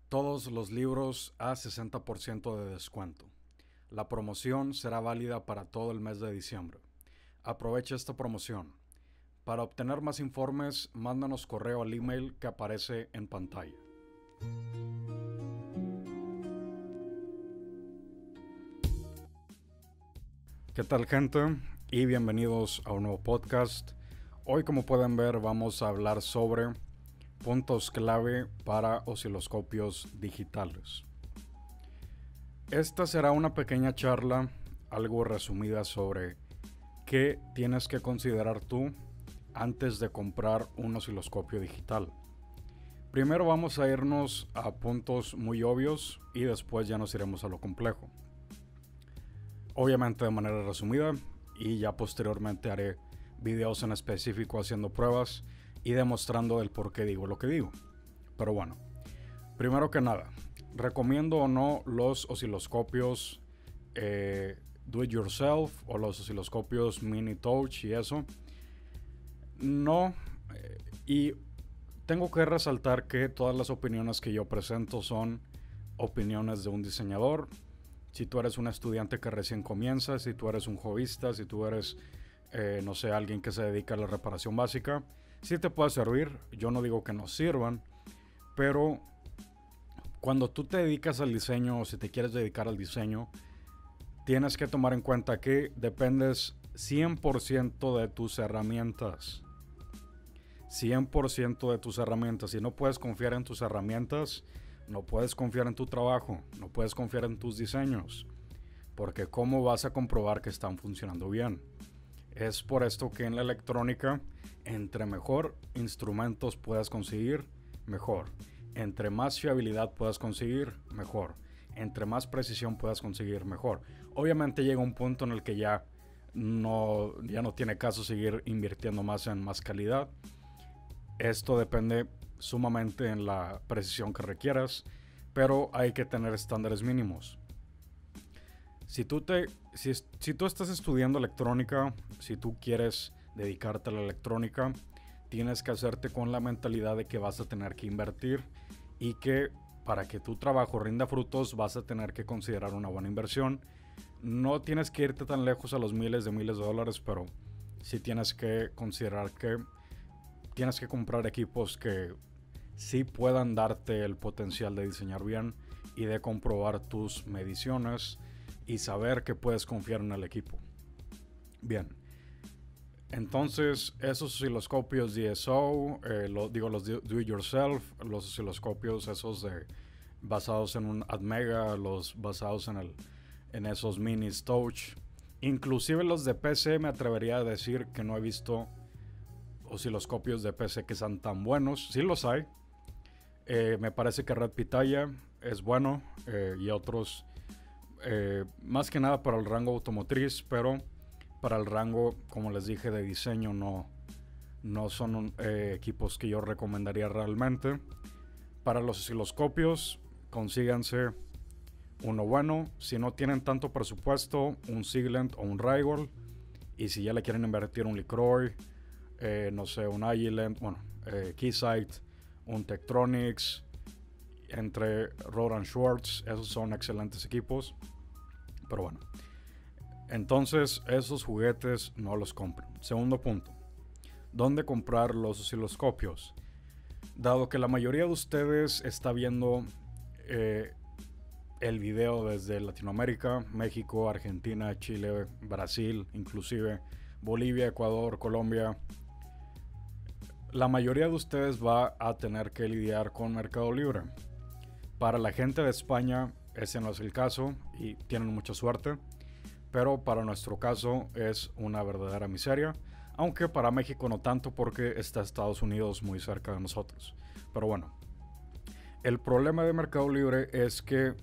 Todos los libros a 60% de descuento. La promoción será válida para todo el mes de diciembre. Aprovecha esta promoción. Para obtener más informes, mándanos correo al email que aparece en pantalla. ¿Qué tal, gente? Y bienvenidos a un nuevo podcast. Hoy, como pueden ver, vamos a hablar sobre puntos clave para osciloscopios digitales. Esta será una pequeña charla, algo resumida, sobre qué tienes que considerar tú antes de comprar un osciloscopio digital. Primero vamos a irnos a puntos muy obvios y después ya nos iremos a lo complejo. Obviamente de manera resumida, y ya posteriormente haré videos en específico haciendo pruebas y demostrando el por qué digo lo que digo. Pero bueno, primero que nada, ¿recomiendo o no los osciloscopios do it yourself o los osciloscopios mini touch y eso? No, y tengo que resaltar que todas las opiniones que yo presento son opiniones de un diseñador. Si tú eres un estudiante que recién comienza, si tú eres un hobbyista, si tú eres, no sé, alguien que se dedica a la reparación básica, sí te puede servir. Yo no digo que no sirvan, pero cuando tú te dedicas al diseño o si te quieres dedicar al diseño, tienes que tomar en cuenta que dependes 100% de tus herramientas. 100% de tus herramientas. Si no puedes confiar en tus herramientas, no puedes confiar en tu trabajo, no puedes confiar en tus diseños, porque ¿cómo vas a comprobar que están funcionando bien? Es por esto que en la electrónica, entre mejor instrumentos puedas conseguir, mejor. Entre más fiabilidad puedas conseguir, mejor. Entre más precisión puedas conseguir, mejor. Obviamente llega un punto en el que ya no tiene caso seguir invirtiendo más en más calidad. Esto depende sumamente en la precisión que requieras, pero hay que tener estándares mínimos. Si tú estás estudiando electrónica, si tú quieres dedicarte a la electrónica, tienes que hacerte con la mentalidad de que vas a tener que invertir y que para que tu trabajo rinda frutos vas a tener que considerar una buena inversión. No tienes que irte tan lejos a los miles de dólares, pero sí tienes que considerar que tienes que comprar equipos que sí puedan darte el potencial de diseñar bien y de comprobar tus mediciones y saber que puedes confiar en el equipo. Bien, entonces esos osciloscopios DSO, los do it yourself, los osciloscopios esos basados en un Atmega, los basados en esos minis touch, inclusive los de PC, me atrevería a decir que no he visto osciloscopios de PC que sean tan buenos. Sí los hay. Me parece que Red Pitaya es bueno, y otros, más que nada para el rango automotriz, pero para el rango, como les dije, de diseño no son equipos que yo recomendaría realmente. Para los osciloscopios, consíganse uno bueno. Si no tienen tanto presupuesto, un Siglent o un Rigol. Y si ya le quieren invertir un Licroy, no sé, un Agilent, Keysight, un Tektronix, entre Rohde & Schwarz, esos son excelentes equipos. Pero bueno, entonces esos juguetes no los compren. Segundo punto, ¿dónde comprar los osciloscopios? Dado que la mayoría de ustedes está viendo el video desde Latinoamérica, México, Argentina, Chile, Brasil, inclusive Bolivia, Ecuador, Colombia, la mayoría de ustedes va a tener que lidiar con Mercado Libre. Para la gente de España ese no es el caso y tienen mucha suerte, pero para nuestro caso es una verdadera miseria, aunque para México no tanto porque está Estados Unidos muy cerca de nosotros. Pero bueno, el problema de Mercado Libre es que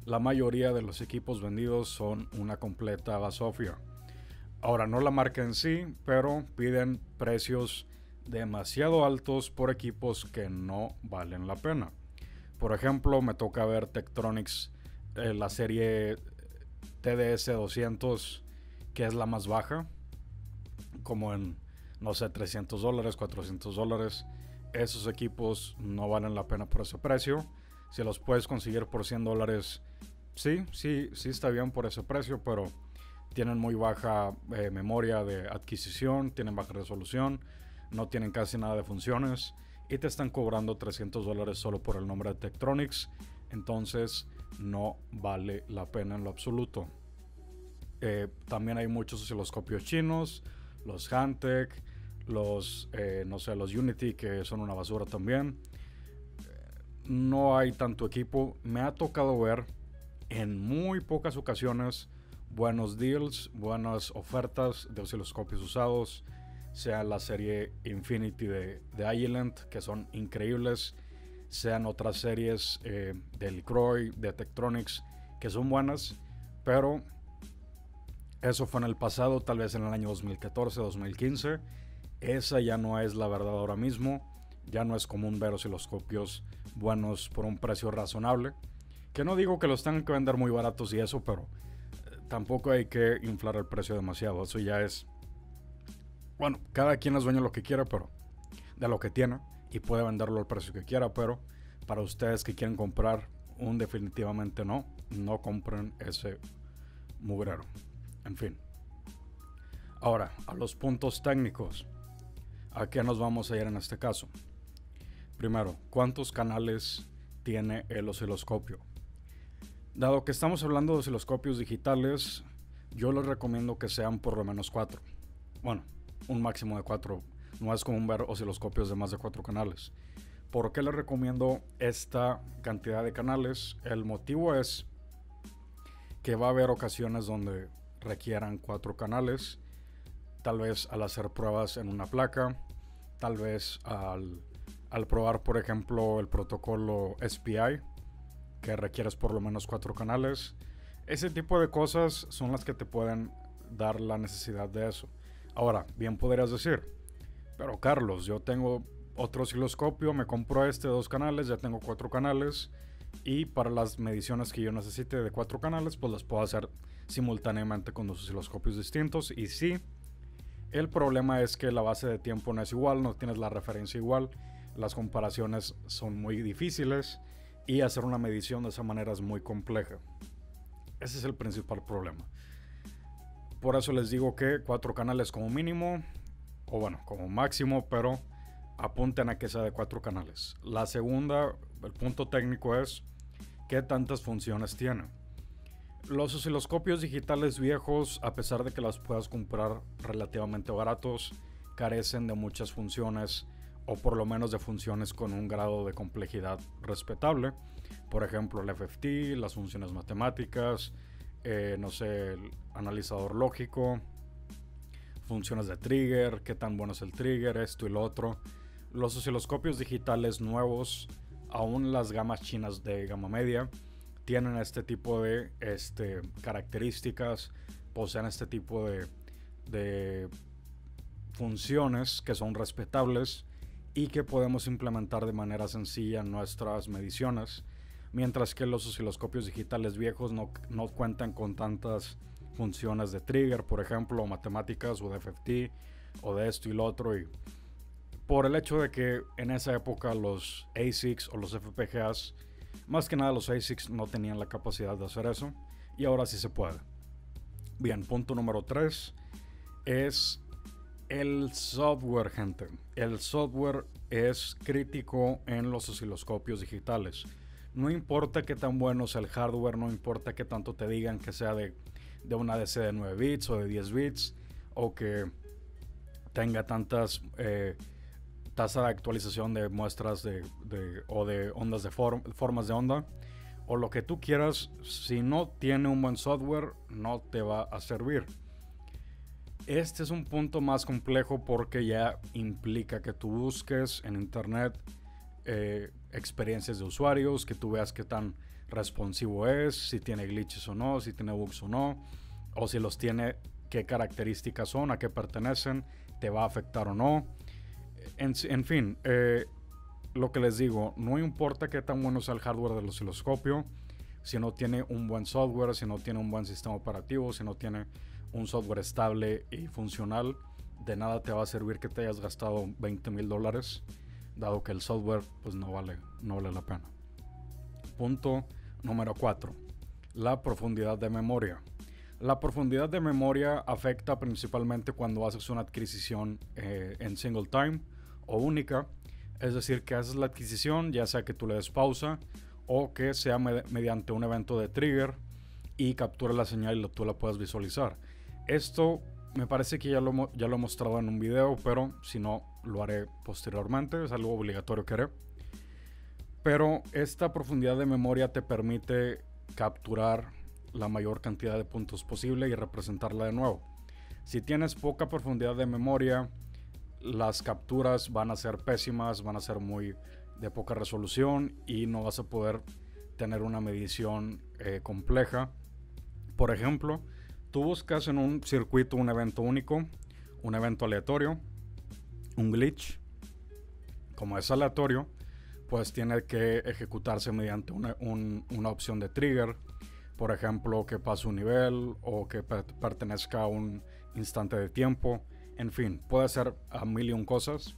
la mayoría de los equipos vendidos son una completa basofia. Ahora, no la marca en sí, pero piden precios demasiado altos por equipos que no valen la pena. Por ejemplo, me toca ver Tektronix, la serie TDS 200, que es la más baja, como en, no sé, $300, $400. Esos equipos no valen la pena por ese precio. Si los puedes conseguir por $100, sí está bien por ese precio, pero tienen muy baja memoria de adquisición, tienen baja resolución, no tienen casi nada de funciones y te están cobrando $300 solo por el nombre de Tektronix. Entonces no vale la pena en lo absoluto. También hay muchos osciloscopios chinos, los Hantek, los Unity, que son una basura también. No hay tanto equipo. Me ha tocado ver en muy pocas ocasiones buenos deals, buenas ofertas de osciloscopios usados, sea la serie Infinity de Agilent, que son increíbles, sean otras series de Licroy, de Tektronix, que son buenas, pero eso fue en el pasado, tal vez en el año 2014, 2015. Esa ya no es la verdad ahora mismo. Ya no es común ver osciloscopios buenos por un precio razonable. Que no digo que los tengan que vender muy baratos y eso, pero tampoco hay que inflar el precio demasiado. Eso ya es... Bueno, cada quien es dueño de lo que quiera, pero de lo que tiene. Y puede venderlo al precio que quiera, pero para ustedes que quieren comprar, definitivamente no compren ese mugrero. En fin. Ahora, a los puntos técnicos. ¿A qué nos vamos a ir en este caso? Primero, ¿cuántos canales tiene el osciloscopio? Dado que estamos hablando de osciloscopios digitales, yo les recomiendo que sean por lo menos 4. Bueno, un máximo de 4. No es común ver osciloscopios de más de 4 canales. ¿Por qué les recomiendo esta cantidad de canales? El motivo es que va a haber ocasiones donde requieran 4 canales. Tal vez al hacer pruebas en una placa, tal vez al probar, por ejemplo, el protocolo SPI, que requieres por lo menos 4 canales. Ese tipo de cosas son las que te pueden dar la necesidad de eso. Ahora, bien podrías decir, pero Carlos, yo tengo otro osciloscopio, me compro de 2 canales, ya tengo 4 canales, y para las mediciones que yo necesite de 4 canales, pues las puedo hacer simultáneamente con 2 osciloscopios distintos. Y sí, el problema es que la base de tiempo no es igual, no tienes la referencia igual, las comparaciones son muy difíciles y hacer una medición de esa manera es muy compleja. Ese es el principal problema. Por eso les digo que 4 canales como mínimo, o bueno, como máximo, pero apunten a que sea de 4 canales. La segunda, el punto técnico es qué tantas funciones tiene. Los osciloscopios digitales viejos, a pesar de que las puedas comprar relativamente baratos, carecen de muchas funciones, o por lo menos de funciones con un grado de complejidad respetable. Por ejemplo, el FFT, las funciones matemáticas, el analizador lógico, funciones de trigger, qué tan bueno es el trigger, esto y lo otro. Los osciloscopios digitales nuevos, aún las gamas chinas de gama media, tienen este tipo de características, poseen este tipo de funciones que son respetables y que podemos implementar de manera sencilla en nuestras mediciones, mientras que los osciloscopios digitales viejos no cuentan con tantas funciones de trigger, por ejemplo, o matemáticas, o de FFT, o de esto y lo otro, y por el hecho de que en esa época los ASICs o los FPGAs, más que nada los ASICs, no tenían la capacidad de hacer eso, y ahora sí se puede. Bien, punto número 3 es el software, gente. El software es crítico en los osciloscopios digitales. No importa qué tan bueno sea el hardware, no importa qué tanto te digan que sea de una DC de 9 bits o de 10 bits, o que tenga tantas tasa de actualización de muestras o de ondas de formas de onda, o lo que tú quieras. Si no tiene un buen software, no te va a servir. Este es un punto más complejo porque ya implica que tú busques en internet experiencias de usuarios, que tú veas qué tan responsivo es, si tiene glitches o no, si tiene bugs o no, o si los tiene, qué características son, a qué pertenecen, te va a afectar o no. En fin, lo que les digo, no importa qué tan bueno sea el hardware del osciloscopio, si no tiene un buen software, si no tiene un buen sistema operativo, si no tiene un software estable y funcional, de nada te va a servir que te hayas gastado $20,000, dado que el software pues no vale la pena. Punto número 4. La profundidad de memoria. La profundidad de memoria afecta principalmente cuando haces una adquisición en single time o única. Es decir, que haces la adquisición, ya sea que tú le des pausa o que sea mediante un evento de trigger y captura la señal y tú la puedas visualizar. Esto me parece que ya lo he mostrado en un video, pero si no, lo haré posteriormente. Es algo obligatorio que haré. Pero esta profundidad de memoria te permite capturar la mayor cantidad de puntos posible y representarla de nuevo. Si tienes poca profundidad de memoria, las capturas van a ser pésimas, van a ser muy de poca resolución y no vas a poder tener una medición compleja. Por ejemplo, tú buscas en un circuito un evento único, un evento aleatorio, un glitch. Como es aleatorio, pues tiene que ejecutarse mediante una opción de trigger. Por ejemplo, que pase un nivel o que pertenezca a un instante de tiempo. En fin, puede ser a mil y un cosas.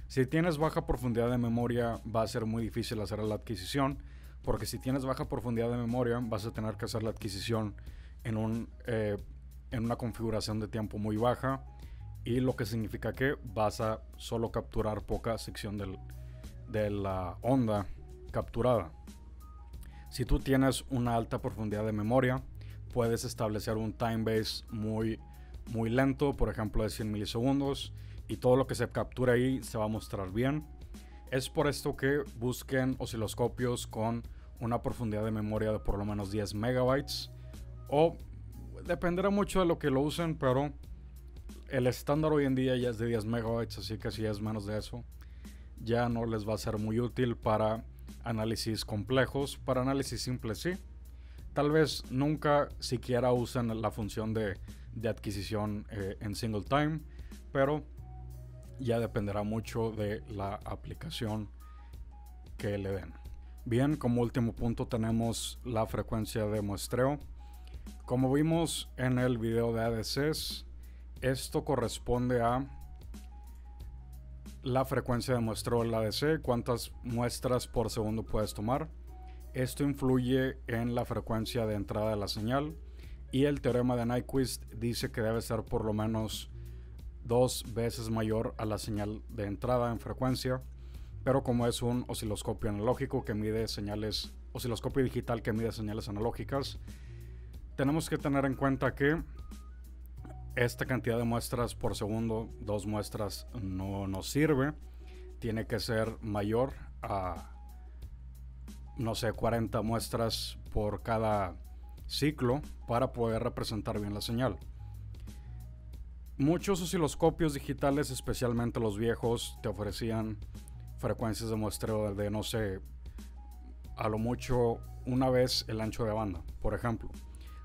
Si tienes baja profundidad de memoria, va a ser muy difícil hacer la adquisición, porque si tienes baja profundidad de memoria, vas a tener que hacer la adquisición en una configuración de tiempo muy baja, y lo que significa que vas a solo capturar poca sección de la onda capturada. Si tú tienes una alta profundidad de memoria, puedes establecer un time base muy lento, por ejemplo de 100 milisegundos, y todo lo que se captura ahí se va a mostrar bien. Es por esto que busquen osciloscopios con una profundidad de memoria de por lo menos 10 megabytes, o dependerá mucho de lo que lo usen, pero el estándar hoy en día ya es de 10 megabytes, así que si es menos de eso, ya no les va a ser muy útil para análisis complejos. Para análisis simples sí. Tal vez nunca siquiera usen la función de adquisición en single time, pero ya dependerá mucho de la aplicación que le den. Bien, como último punto tenemos la frecuencia de muestreo. Como vimos en el video de ADCs, esto corresponde a la frecuencia de muestreo del ADC, cuántas muestras por segundo puedes tomar. Esto influye en la frecuencia de entrada de la señal, y el teorema de Nyquist dice que debe ser por lo menos 2 veces mayor a la señal de entrada en frecuencia. Pero como es un osciloscopio analógico que mide señales, osciloscopio digital que mide señales analógicas, tenemos que tener en cuenta que esta cantidad de muestras por segundo, 2 muestras, no nos sirve. Tiene que ser mayor a, no sé, 40 muestras por cada ciclo para poder representar bien la señal. Muchos osciloscopios digitales, especialmente los viejos, te ofrecían frecuencias de muestreo de, no sé, a lo mucho una vez el ancho de banda. Por ejemplo,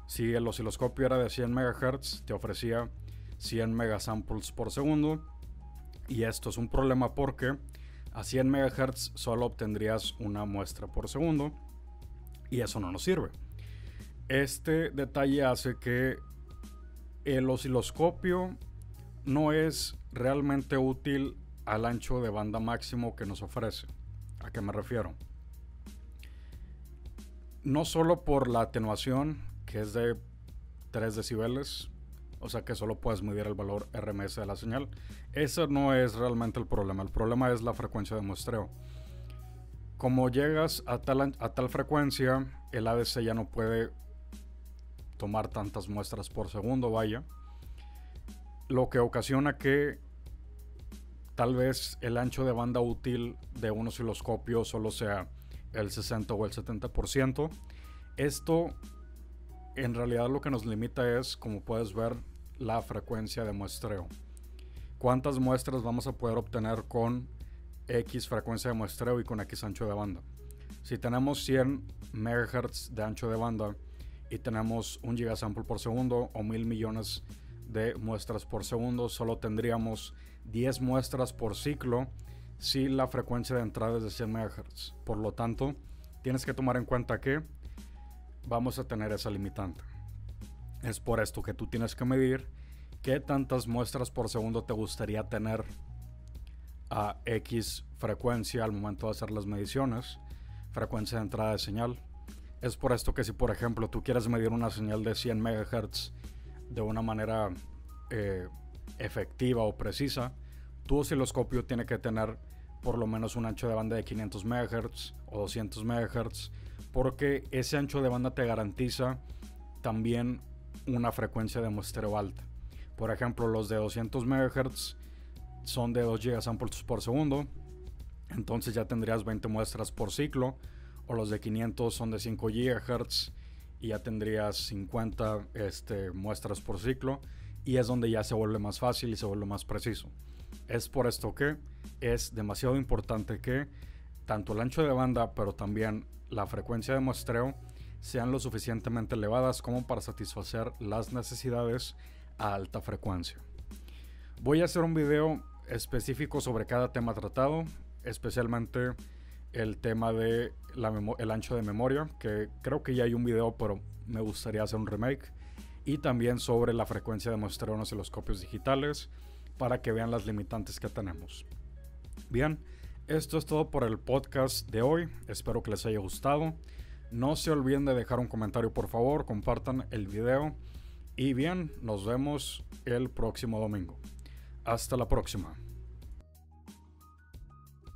si el osciloscopio era de 100 MHz, te ofrecía 100 megasamples por segundo, y esto es un problema porque a 100 MHz solo obtendrías una muestra por segundo, y eso no nos sirve. Este detalle hace que el osciloscopio no es realmente útil al ancho de banda máximo que nos ofrece. ¿A qué me refiero? No solo por la atenuación, que es de 3 decibeles, o sea que solo puedes medir el valor RMS de la señal. Ese no es realmente el problema. El problema es la frecuencia de muestreo. Como llegas a tal frecuencia, el ADC ya no puede tomar tantas muestras por segundo, vaya, lo que ocasiona que tal vez el ancho de banda útil de un osciloscopio solo sea el 60 o el 70%. Esto en realidad lo que nos limita es, como puedes ver, la frecuencia de muestreo. ¿Cuántas muestras vamos a poder obtener con X frecuencia de muestreo y con X ancho de banda? Si tenemos 100 MHz de ancho de banda y tenemos 1 gigasample por segundo o 1000 millones de muestras por segundo, solo tendríamos 10 muestras por ciclo si la frecuencia de entrada es de 100 MHz. Por lo tanto, tienes que tomar en cuenta que vamos a tener esa limitante. Es por esto que tú tienes que medir qué tantas muestras por segundo te gustaría tener a X frecuencia al momento de hacer las mediciones. frecuencia de entrada de señal. Es por esto que si por ejemplo tú quieres medir una señal de 100 MHz de una manera efectiva o precisa, tu osciloscopio tiene que tener por lo menos un ancho de banda de 500 MHz o 200 MHz, porque ese ancho de banda te garantiza también una frecuencia de muestreo alta. Por ejemplo, los de 200 MHz son de 2 gigasamples por segundo, entonces ya tendrías 20 muestras por ciclo, o los de 500 son de 5 GHz y ya tendrías 50 muestras por ciclo, y es donde ya se vuelve más fácil y se vuelve más preciso. Es por esto que es demasiado importante que tanto el ancho de banda pero también la frecuencia de muestreo sean lo suficientemente elevadas como para satisfacer las necesidades a alta frecuencia. Voy a hacer un video específico sobre cada tema tratado, especialmente el tema de el ancho de memoria, que creo que ya hay un video, pero me gustaría hacer un remake, y también sobre la frecuencia de muestreo en osciloscopios digitales, para que vean las limitantes que tenemos. Bien, esto es todo por el podcast de hoy, espero que les haya gustado. No se olviden de dejar un comentario, por favor, compartan el video, y bien, nos vemos el próximo domingo. Hasta la próxima.